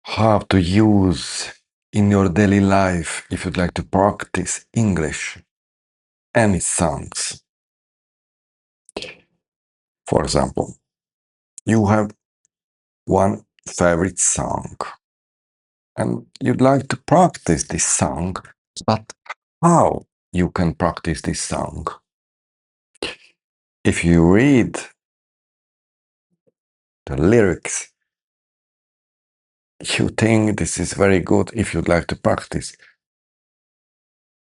how to use in your daily life if you'd like to practice English, any songs. For example, you have one favorite song and you'd like to practice this song, but how you can practice this song? If you read the lyrics, you think this is very good if you'd like to practice.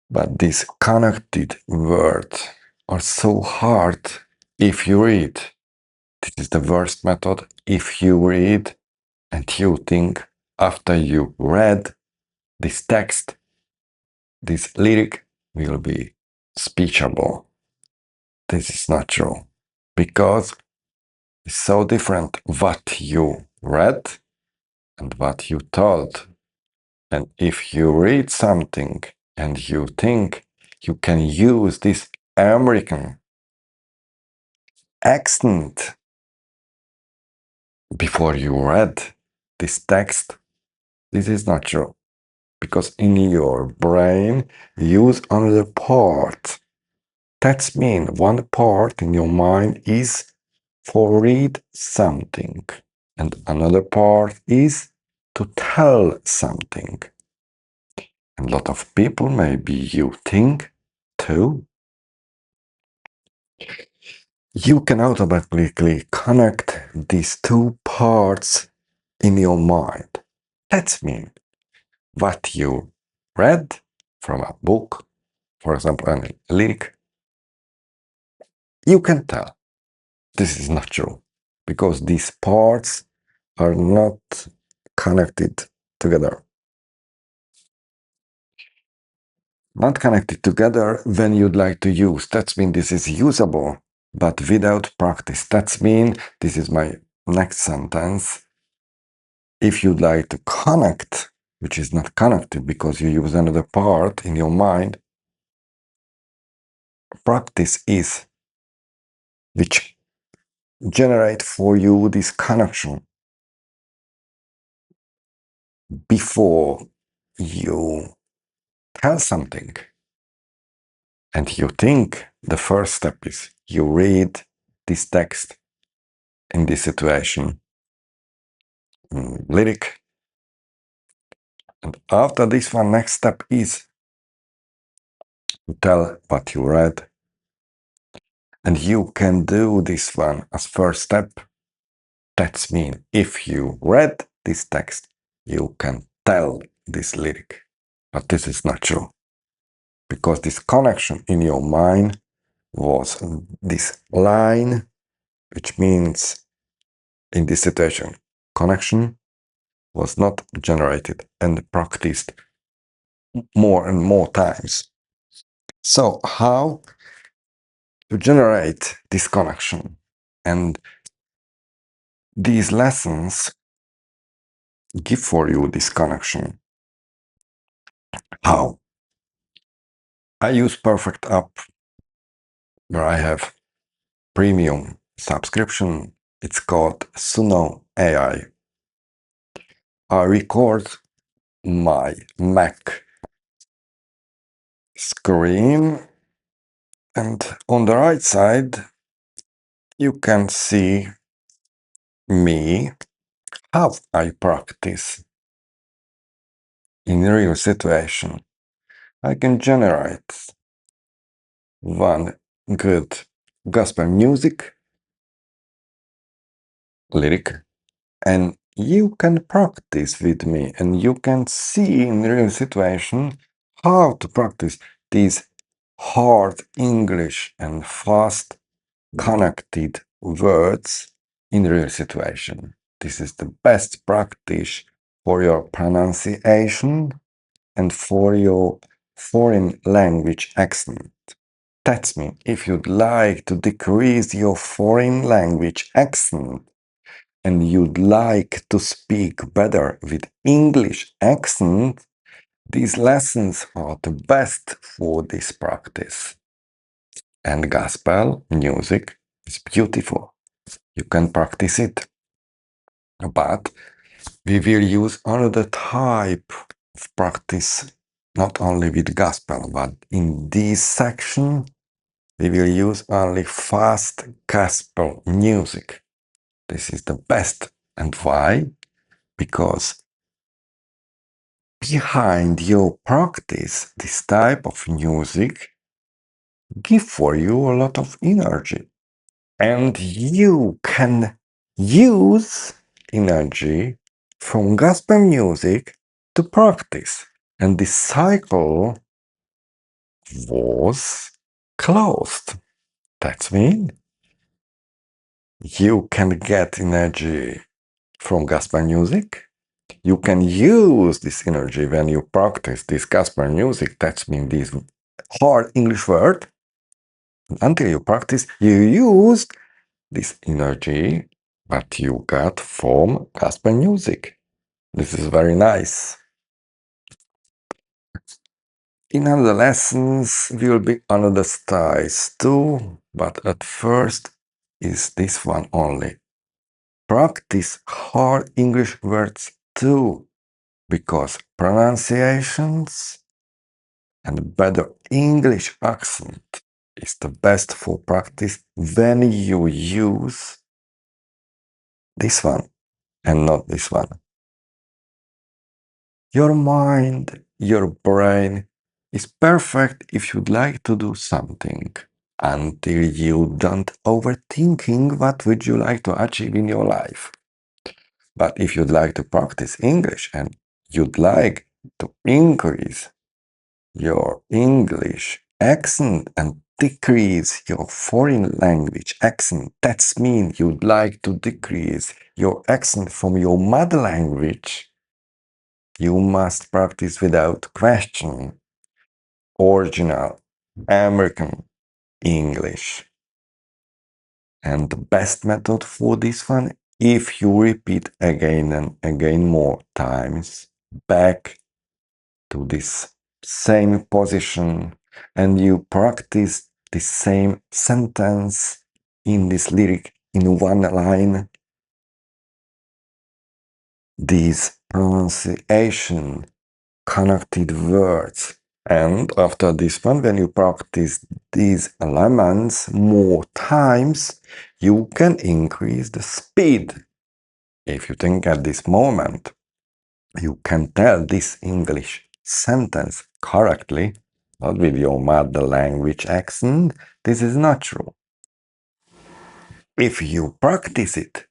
But these connected words are so hard if you read. This is the worst method. If you read and you think after you read this text, this lyric will be speechable. This is not true because it's so different what you read and what you told. And if you read something and you think you can use this American accent before you read this text, this is not true. Because in your brain, use another part. That means one part in your mind is for read something, and another part is to tell something. And a lot of people, maybe you think too, you can automatically connect these two parts in your mind. That means what you read from a book, for example, a lyric, you can tell this is not true because these parts are not connected together. Not connected together when you'd like to use. That means this is usable, but without practice. That means this is my next sentence. If you'd like to connect, which is not connected because you use another part in your mind, practice is which generate for you this connection before you tell something. And you think the first step is you read this text in this situation, lyric. And after this one, next step is to tell what you read. And you can do this one as first step. That means if you read this text, you can tell this lyric. But this is not true. Because this connection in your mind was this line, which means in this situation, connection was not generated and practiced more and more times. So how to generate this connection? And these lessons give for you this connection. How? I use Perfect App where I have premium subscription. It's called Suno AI. I record my Mac screen, and on the right side you can see me how I practice in real situation. I can generate one good gospel music lyric, and you can practice with me and you can see in real situation how to practice these hard English and fast connected words in real situation. This is the best practice for your pronunciation and for your foreign language accent. That means if you'd like to decrease your foreign language accent and you'd like to speak better with English accent, these lessons are the best for this practice. And gospel music is beautiful. You can practice it. But we will use another type of practice, not only with gospel, but in this section, we will use only fast gospel music. This is the best. And why? Because behind your practice, this type of music give for you a lot of energy. And you can use energy from gospel music to practice. And this cycle was closed. That means you can get energy from gospel music. You can use this energy when you practice this gospel music. That means this hard English word. Until you practice, you use this energy that you got from gospel music. This is very nice. In other lessons will be another styles too, but at first is this one only. Practice hard English words too, because pronunciations and better English accent is the best for practice when you use this one and not this one. Your mind, your brain is perfect if you'd like to do something until you don't overthinking what would you like to achieve in your life. But if you'd like to practice English and you'd like to increase your English accent and decrease your foreign language accent, that means you'd like to decrease your accent from your mother language. You must practice without question original American English. And the best method for this one, if you repeat again and again more times back to this same position and you practice the same sentence in this lyric in one line, this pronunciation connected words. And after this one, when you practice these elements more times, you can increase the speed. If you think at this moment, you can tell this English sentence correctly, not with your mother language accent, this is natural. If you practice it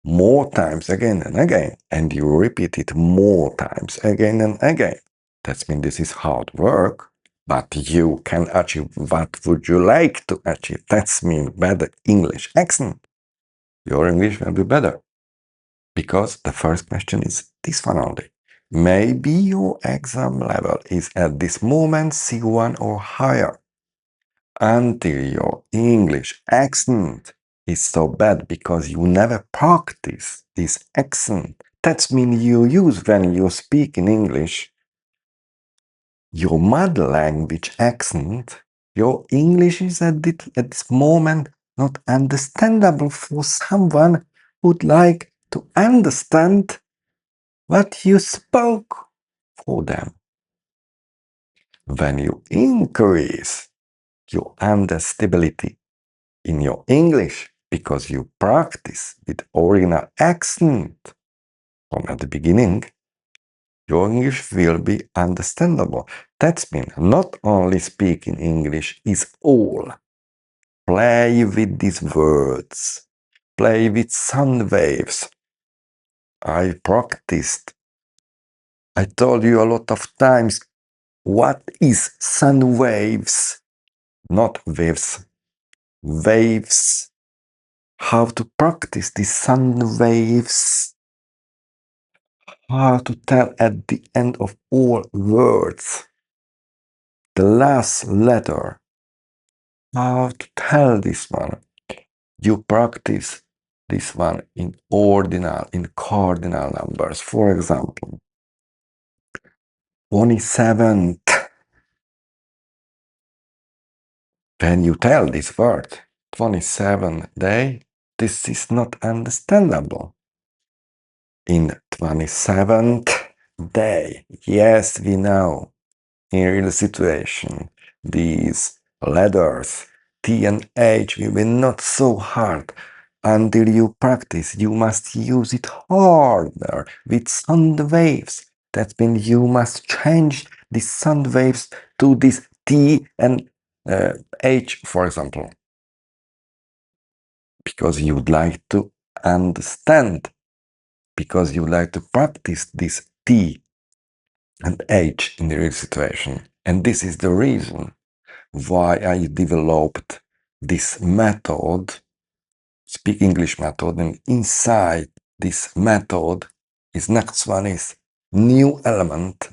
more times again and again, and you repeat it more times again and again, that means this is hard work, but you can achieve what would you like to achieve. That means better English accent. Your English will be better. Because the first question is this one only. Maybe your exam level is at this moment C1 or higher. Until your English accent is so bad because you never practice this accent. That means you use when you speak in English your mother language accent. Your English is at this moment not understandable for someone who'd like to understand what you spoke for them. When you increase your understandability in your English because you practice with original accent from at the beginning, your English will be understandable. That means not only speaking English is all. Play with these words. Play with sound waves. I practiced. I told you a lot of times what is sound waves, not waves. Waves. How to practice these sound waves. How to tell at the end of all words the last letter. How to tell this one. You practice this one in ordinal, in cardinal numbers. For example, 27th. When you tell this word, 27th day, this is not understandable. in 27th day. Yes, we know. In real situation, these letters T and H will be not so hard. Until you practice, you must use it harder with sound waves. That means you must change the sound waves to this T and H, for example, because you'd like to understand, because you like to practice this T and H in the real situation. And this is the reason why I developed this method, speak English method, and inside this method is next one is new element,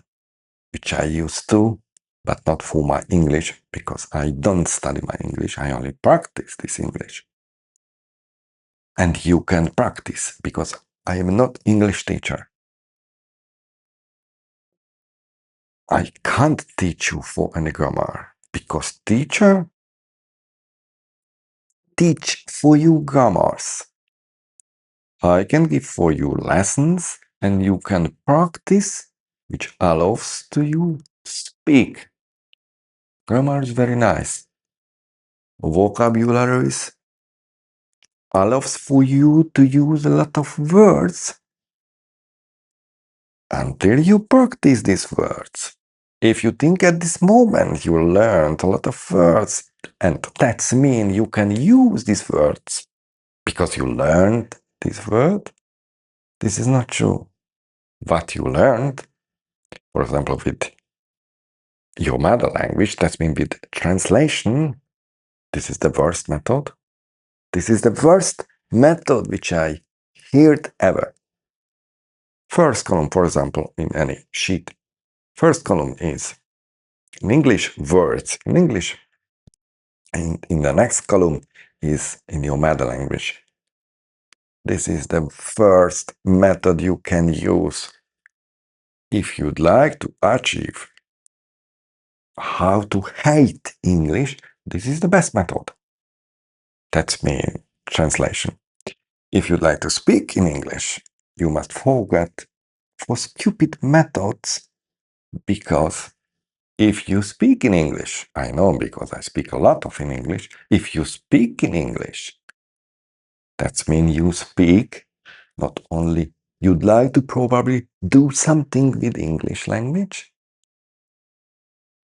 which I use too, but not for my English, because I don't study my English, I only practice this English. And you can practice, because I am not English teacher. I can't teach you for any grammar, because teacher teach for you grammars. I can give for you lessons and you can practice, which allows to you speak. Grammar is very nice. Vocabularies allows for you to use a lot of words until you practice these words. If you think at this moment you learned a lot of words, and that means you can use these words because you learned this word, this is not true. What you learned, for example, with your mother language, that means with translation, this is the worst method. This is the worst method which I heard ever. First column, for example, in any sheet. First column is in English words in English. And in the next column is in your mother language. This is the first method you can use if you'd like to achieve how to hate English. This is the best method. That's mean translation. If you'd like to speak in English, you must forget for stupid methods, because if you speak in English, I know because I speak a lot of in English, if you speak in English, that means you speak not only, you'd like to probably do something with English language,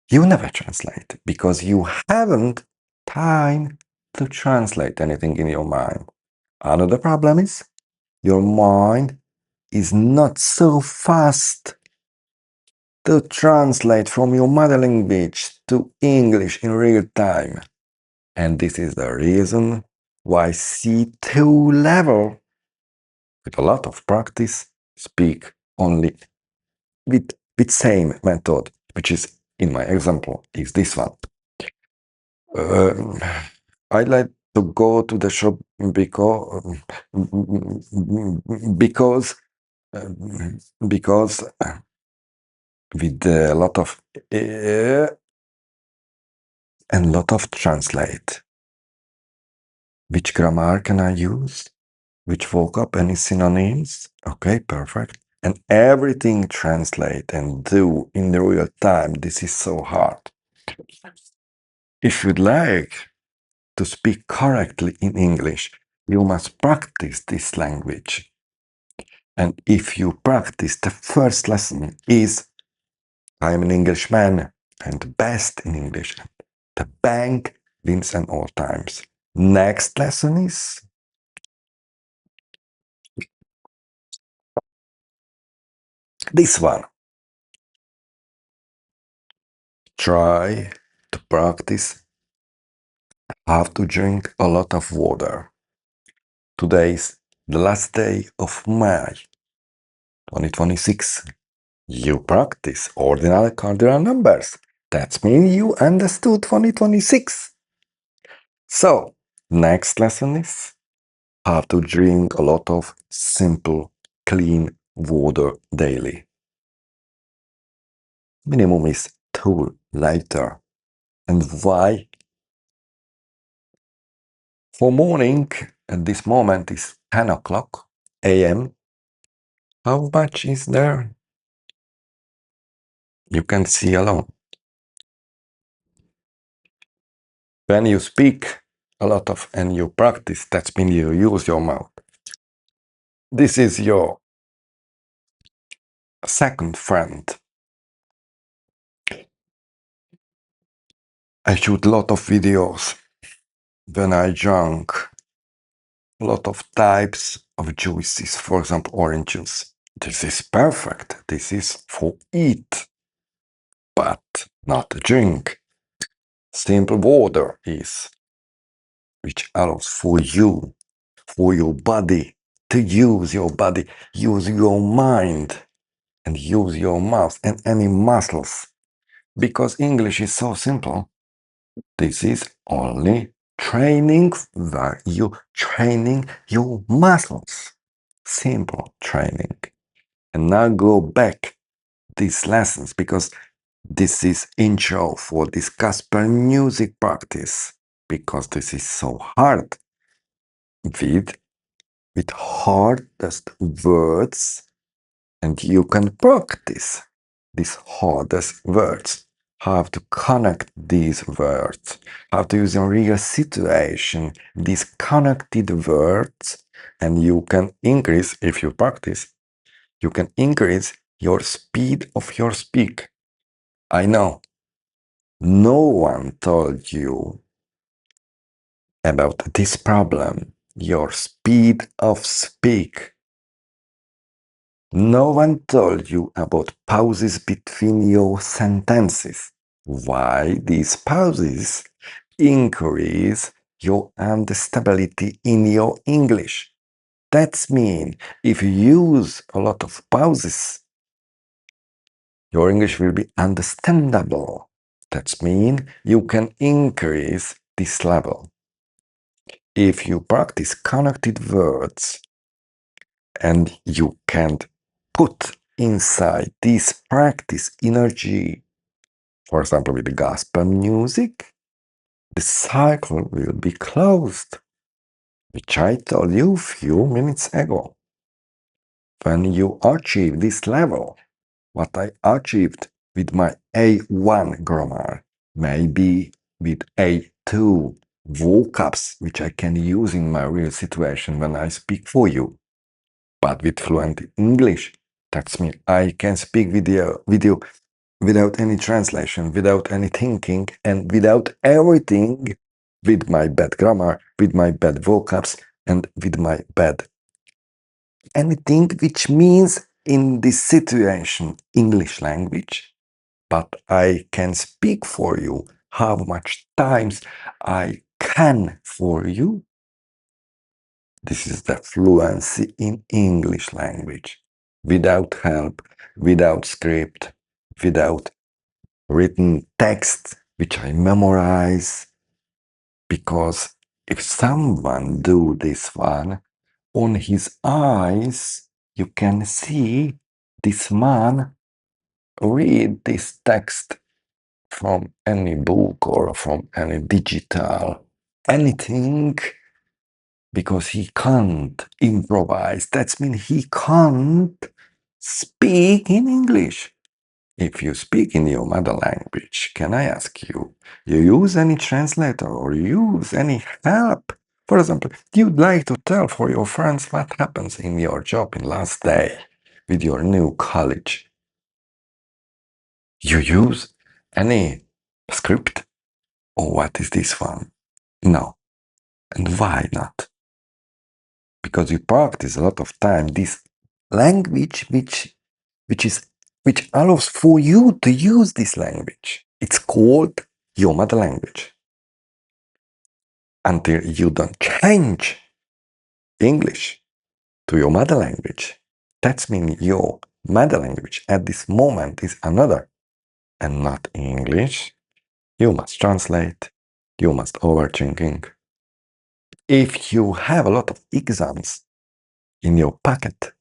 you never translate because you haven't time to translate anything in your mind. Another problem is your mind is not so fast to translate from your mother language to English in real time. And this is the reason why C2 level, with a lot of practice, speak only with same method, which is, in my example, is this one. I like to go to the shop because because with a lot of and lot of translate. Which grammar can I use? Which vocab? Any synonyms? Okay, perfect. And everything translate and do in the real time. This is so hard. If you'd like to speak correctly in English, you must practice this language. And if you practice, the first lesson is I'm an Englishman and the best in English. The bank wins at all times. Next lesson is this one. Try to practice how to drink a lot of water. Today is the last day of May 2026. You practice ordinal cardinal numbers. That means you understood 2026. So, next lesson is how to drink a lot of simple, clean water daily. Minimum is 2 liters. And why? For morning, at this moment is 10 o'clock a.m. How much is there? You can see alone. When you speak a lot of and you practice, that means you use your mouth. This is your second friend. I shoot a lot of videos when I drunk a lot of types of juices, for example, orange juice. This is perfect. This is for eat, but not a drink. Simple water is, which allows for you, for your body, to use your body, use your mind, and use your mouth and any muscles. Because English is so simple. This is only training where you training your muscles. Simple training. And now go back these lessons because this is intro for this gospel music practice because this is so hard with hardest words and you can practice these hardest words how to connect these words how to use in real situation these connected words and you can increase if you practice you can increase your speed of your speak. I know no one told you about this problem, your speed of speak. No one told you about pauses between your sentences. Why these pauses increase your understandability in your English. That's mean if you use a lot of pauses, your English will be understandable. That's mean you can increase this level. If you practice connected words and you can put inside this practice energy, for example, with the gospel music, the cycle will be closed, which I told you a few minutes ago. When you achieve this level, what I achieved with my A1 grammar, maybe with A2 vocabs, which I can use in my real situation when I speak for you. But with fluent English, that's mean I can speak video without any translation, without any thinking, and without everything with my bad grammar, with my bad vocabs, and with my bad anything which means in this situation English language. But I can speak for you how much times I can for you. This is the fluency in English language. Without help, without script, without written text, which I memorize. Because if someone do this one, on his eyes, you can see this man read this text from any book or from any digital anything because he can't improvise. That means he can't speak in English. If you speak in your mother language, can I ask you, you use any translator or use any help? For example, you'd like to tell for your friends what happens in your job in last day with your new college. You use any script? Or what is this one? No. And why not? Because you practice a lot of time this language which allows for you to use this language. It's called your mother language. Until you don't change English to your mother language, that means your mother language at this moment is another and not English. You must translate. You must overthinking. If you have a lot of exams in your pocket,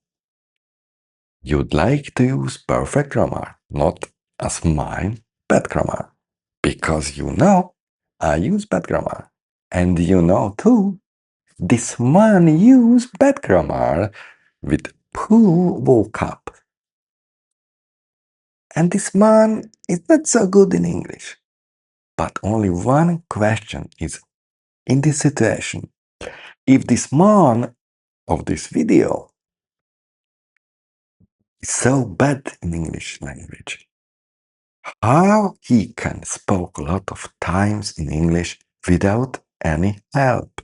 you'd like to use perfect grammar, not as mine, bad grammar. Because you know I use bad grammar. And you know too, this man use bad grammar with who woke up. And this man is not so good in English. But only one question is in this situation. If this man of this video is so bad in English language, how he can speak a lot of times in English without any help?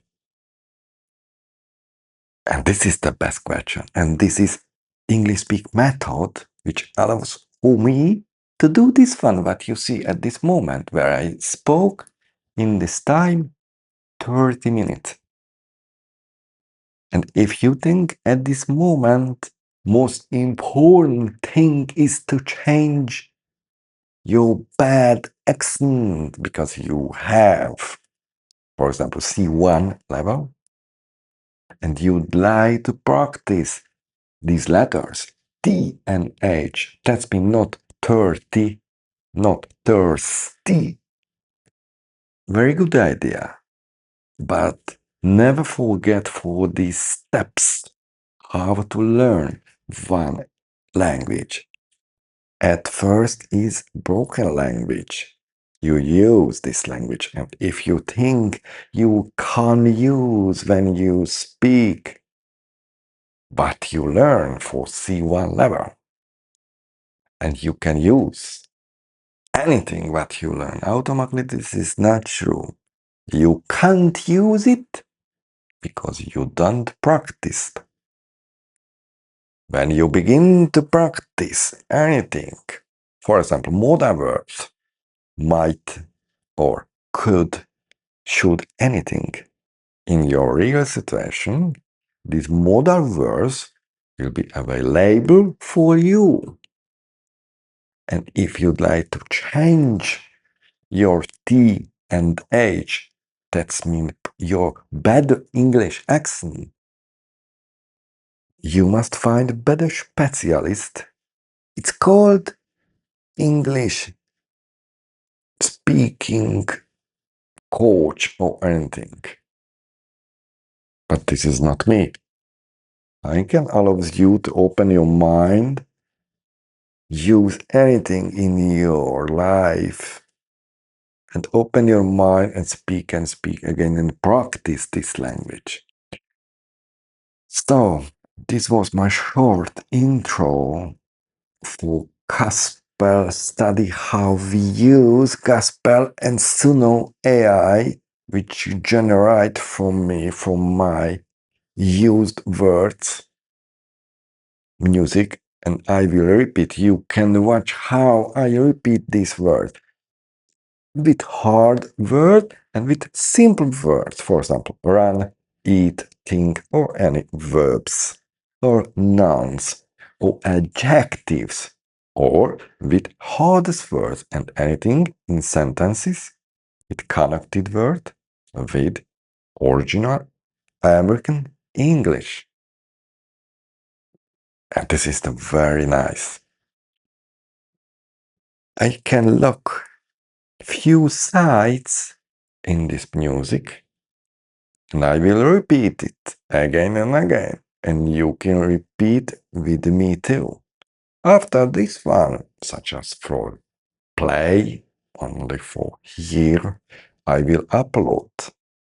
And this is the best question. And this is English speak method, which allows for me to do this one, what you see at this moment, where I spoke in this time 30 minutes. And if you think at this moment, most important thing is to change your bad accent because you have, for example, C1 level, and you'd like to practice these letters, T and H. That's mean not 30, not thirsty. Very good idea. But never forget for these steps how to learn one language. At first is broken language. You use this language, and if you think you can't use when you speak, but you learn for C1 level, and you can use anything what you learn automatically, this is not true. You can't use it because you don't practice. When you begin to practice anything, for example, modal verbs, might or could, should, anything, in your real situation, these modal verbs will be available for you. And if you'd like to change your T and H, that's mean your bad English accent, you must find a better specialist. It's called English speaking coach or anything. But this is not me. I can allow you to open your mind, use anything in your life, and open your mind and speak again and practice this language. So, this was my short intro for Gospel study, how we use Gospel and Suno AI, which generate from my used words, music, and I will repeat. You can watch how I repeat this word with hard word and with simple words. For example, run, eat, think, or any verbs, or nouns, or adjectives, or with hardest words and anything in sentences with connected word with original American English. And this is the very nice. I can look few sides in this music and I will repeat it again and again. And you can repeat with me too. After this one, such as for play, only for here, I will upload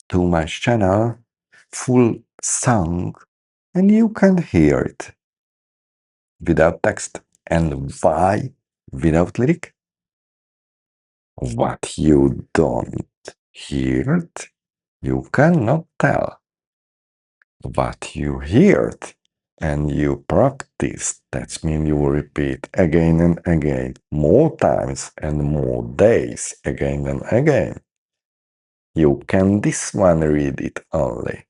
to my channel full song and you can hear it without text. And why without lyric? What you don't hear it, you cannot tell. What you heard and you practice, that means you repeat again and again, more times and more days, again and again. You can this one read it only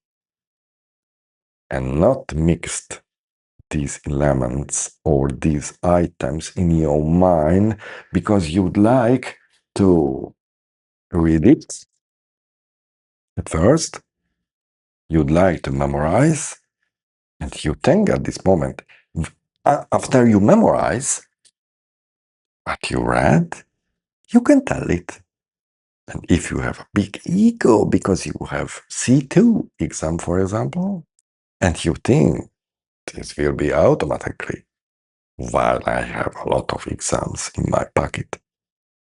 and not mixed these elements or these items in your mind because you'd like to read it at first, you'd like to memorize, and you think at this moment, after you memorize what you read, you can tell it. And if you have a big ego because you have C2 exam, for example, and you think This will be automatically while I have a lot of exams in my pocket.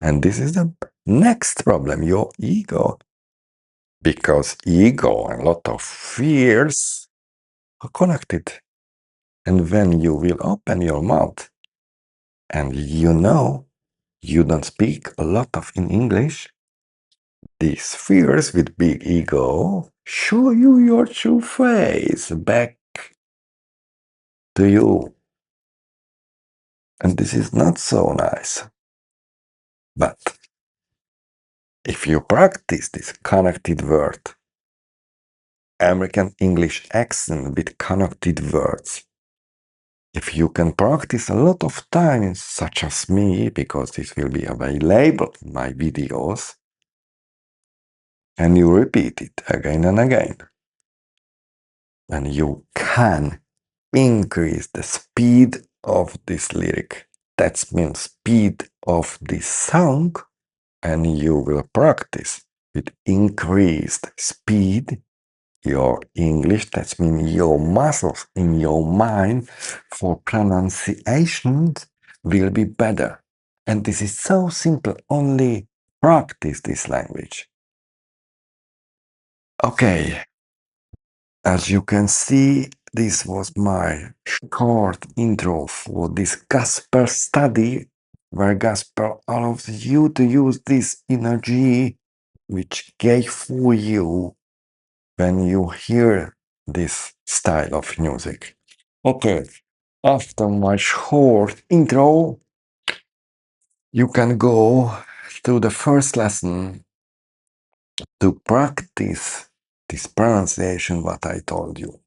And this is the next problem, your ego. Because ego and a lot of fears are connected. And when you will open your mouth and you don't speak a lot of in English, these fears with big ego show you your true face back to you. And this is not so nice. But if you practice this connected word, American English accent with connected words, if you can practice a lot of times, such as me, because this will be available in my videos, and you repeat it again and again, and you can increase the speed of this lyric. That means speed of this song, and you will practice with increased speed your English. That means your muscles in your mind for pronunciation will be better. And this is so simple, only practice this language. Okay, as you can see, this was my short intro for this Gasper study, where Gasper allows you to use this energy which gave for you when you hear this style of music. Okay, after my short intro, you can go to the first lesson to practice this pronunciation what I told you.